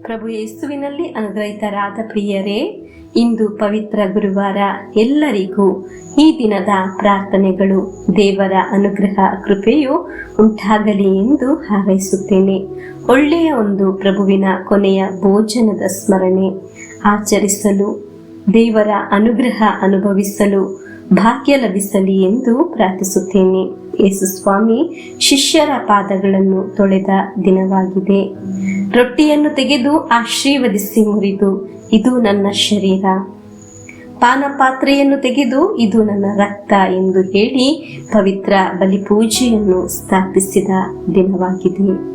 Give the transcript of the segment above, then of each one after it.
ಪ್ರಭು ಯೇಸುವಿನಲ್ಲಿ ಅನುಗ್ರಹಿತರಾದ ಪ್ರಿಯರೇ, ಇಂದು ಪವಿತ್ರ ಗುರುವಾರ. ಎಲ್ಲರಿಗೂ ಈ ದಿನದ ಪ್ರಾರ್ಥನೆಗಳು. ದೇವರ ಅನುಗ್ರಹ ಕೃಪೆಯು ಉಂಟಾಗಲಿ ಎಂದು ಹಾರೈಸುತ್ತೇನೆ. ಒಳ್ಳೆಯ ಒಂದು ಪ್ರಭುವಿನ ಕೊನೆಯ ಭೋಜನದ ಸ್ಮರಣೆ ಆಚರಿಸಲು, ದೇವರ ಅನುಗ್ರಹ ಅನುಭವಿಸಲು ಭಾಗ್ಯ ಲಭಿಸಲಿ ಎಂದು ಪ್ರಾರ್ಥಿಸುತ್ತೇನೆ. ಯೇಸು ಸ್ವಾಮಿ ಶಿಷ್ಯರ ಪಾದಗಳನ್ನು ತೊಳೆದ ದಿನವಾಗಿದೆ. ರೊಟ್ಟಿಯನ್ನು ತೆಗೆದು ಆಶೀರ್ವದಿಸಿ ಮುರಿದು, ಇದು ನನ್ನ ಶರೀರ. ಪಾನಪಾತ್ರೆಯನ್ನು ತೆಗೆದು, ಇದು ನನ್ನ ರಕ್ತ ಎಂದು ಹೇಳಿ ಪವಿತ್ರ ಬಲಿಪೂಜೆಯನ್ನು ಸ್ಥಾಪಿಸಿದ ದಿನವಾಗಿದೆ.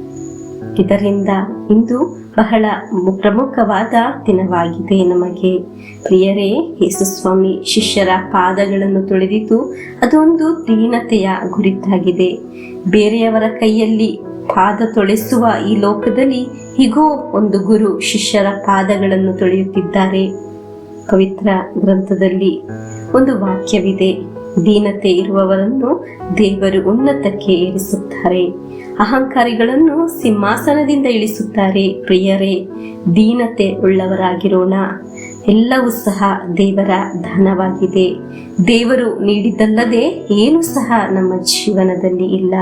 ಇದರಿಂದ ಇಂದು ಬಹಳ ಪ್ರಮುಖವಾದ ದಿನವಾಗಿದೆ ನಮಗೆ. ಪ್ರಿಯರೇ, ಯೇಸು ಸ್ವಾಮಿ ಶಿಷ್ಯರ ಪಾದಗಳನ್ನು ತೊಳೆದಿದ್ದು ಅದೊಂದು ದೀನತೆಯ ಗುರಿತಾಗಿದೆ. ಬೇರೆಯವರ ಕೈಯಲ್ಲಿ ಪಾದ ತೊಳೆಸುವ ಈ ಲೋಕದಲ್ಲಿ ಹೀಗೋ ಒಂದು ಗುರು ಶಿಷ್ಯರ ಪಾದಗಳನ್ನು ತೊಳೆಯುತ್ತಿದ್ದಾರೆ. ಪವಿತ್ರ ಗ್ರಂಥದಲ್ಲಿ ಒಂದು ವಾಕ್ಯವಿದೆ, ದೀನತೆ ಇರುವವರನ್ನು ದೇವರು ಉನ್ನತಕ್ಕೆ ಏರಿಸುತ್ತಾರೆ, ಅಹಂಕಾರಿಗಳನ್ನು ಸಿಂಹಾಸನದಿಂದ ಇಳಿಸುತ್ತಾರೆ. ಪ್ರಿಯರೇ, ದೀನತೆ ಉಳ್ಳವರಾಗಿರೋಣ. ಎಲ್ಲವೂ ಸಹ ದೇವರ ದಾನವಾಗಿದೆ. ದೇವರು ನೀಡಿದ್ದಲ್ಲದೆ ಏನೂ ಸಹ ನಮ್ಮ ಜೀವನದಲ್ಲಿ ಇಲ್ಲ.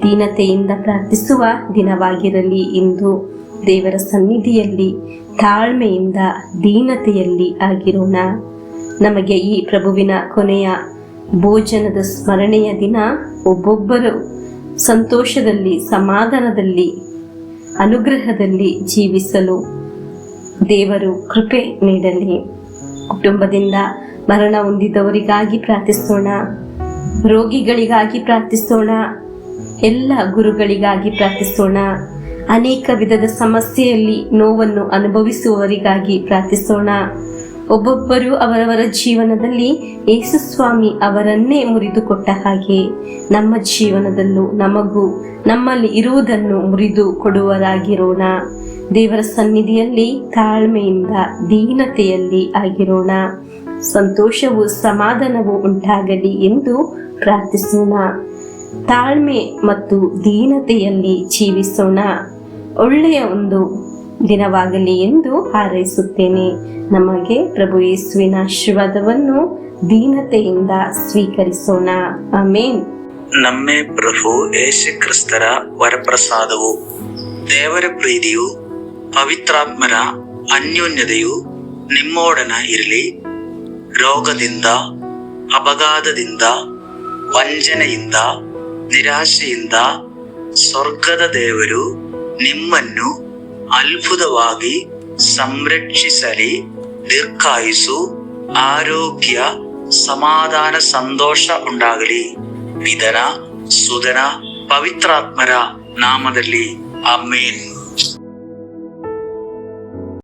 ದೀನತೆಯಿಂದ ಪ್ರಾರ್ಥಿಸುವ ದಿನವಾಗಿರಲಿ ಇಂದು. ದೇವರ ಸನ್ನಿಧಿಯಲ್ಲಿ ತಾಳ್ಮೆಯಿಂದ ದೀನತೆಯಲ್ಲಿ ಆಗಿರೋಣ. ನಮಗೆ ಈ ಪ್ರಭುವಿನ ಕೊನೆಯ ಭೋಜನದ ಸ್ಮರಣೆಯ ದಿನ ಒಬ್ಬೊಬ್ಬರು ಸಂತೋಷದಲ್ಲಿ, ಸಮಾಧಾನದಲ್ಲಿ, ಅನುಗ್ರಹದಲ್ಲಿ ಜೀವಿಸಲು ದೇವರು ಕೃಪೆ ನೀಡಲಿ. ಕುಟುಂಬದಿಂದ ಮರಣ ಹೊಂದಿದವರಿಗಾಗಿ ಪ್ರಾರ್ಥಿಸೋಣ, ರೋಗಿಗಳಿಗಾಗಿ ಪ್ರಾರ್ಥಿಸೋಣ, ಎಲ್ಲ ಗುರುಗಳಿಗಾಗಿ ಪ್ರಾರ್ಥಿಸೋಣ. ಅನೇಕ ವಿಧದ ಸಮಸ್ಯೆಯಲ್ಲಿ ನೋವನ್ನು ಅನುಭವಿಸುವವರಿಗಾಗಿ ಪ್ರಾರ್ಥಿಸೋಣ. ಒಬ್ಬೊಬ್ಬರು ಅವರವರ ಜೀವನದಲ್ಲಿ ಯೇಸು ಸ್ವಾಮಿ ಅವರನ್ನೇ ಮುರಿದುಕೊಟ್ಟ ಹಾಗೆ ನಮ್ಮ ಜೀವನದಲ್ಲೂ ನಮಗೂ ನಮ್ಮಲ್ಲಿ ಇರುವುದನ್ನು ಮುರಿದು ಕೊಡುವರಾಗಿರೋಣ. ದೇವರ ಸನ್ನಿಧಿಯಲ್ಲಿ ತಾಳ್ಮೆಯಿಂದ ದೀನತೆಯಲ್ಲಿ ಆಗಿರೋಣ. ಸಂತೋಷವೂ ಸಮಾಧಾನವೂ ಉಂಟಾಗಲಿ ಎಂದು ಪ್ರಾರ್ಥಿಸೋಣ. ತಾಳ್ಮೆ ಮತ್ತು ದೀನತೆಯಲ್ಲಿ ಜೀವಿಸೋಣ. ಒಳ್ಳೆಯ ಒಂದು ದಿನವಾಗಲಿ ಎಂದು ಹಾರೈಸುತ್ತೇನೆ. ನಮಗೆ ಪ್ರಭು ಯೇಸುವಿನ ಆಶೀರ್ವಾದವನ್ನು ದೀನತೆಯಿಂದ ಸ್ವೀಕರಿಸೋಣ. ಆಮೇನ್. ನಮ್ಮೇ ಪ್ರಭು ಯೇಸು ಕ್ರಿಸ್ತರ ವರಪ್ರಸಾದವು, ದೇವರ ಪ್ರೀತಿಯು, ಪವಿತ್ರಾತ್ಮರ ಅನ್ಯೋನ್ಯತೆಯು ನಿಮ್ಮೊಡನ ಇರಲಿ. ರೋಗದಿಂದ, ಅಪಘಾತದಿಂದ, ವಂಚನೆಯಿಂದ, ನಿರಾಶೆಯಿಂದ ಸ್ವರ್ಗದ ದೇವರು ನಿಮ್ಮನ್ನು ಅದ್ಭುತವಾಗಿ ಸಂರಕ್ಷಿಸಲಿ. ದೀರ್ಘಾಯುಸ್ಸು, ಆರೋಗ್ಯ, ಸಮಾಧಾನ, ಸಂತೋಷ ಉಂಟಾಗಲಿ. ಪಿತನ, ಸುತನ, ಪವಿತ್ರಾತ್ಮರ ನಾಮದಲ್ಲಿ ಆಮೇನ್.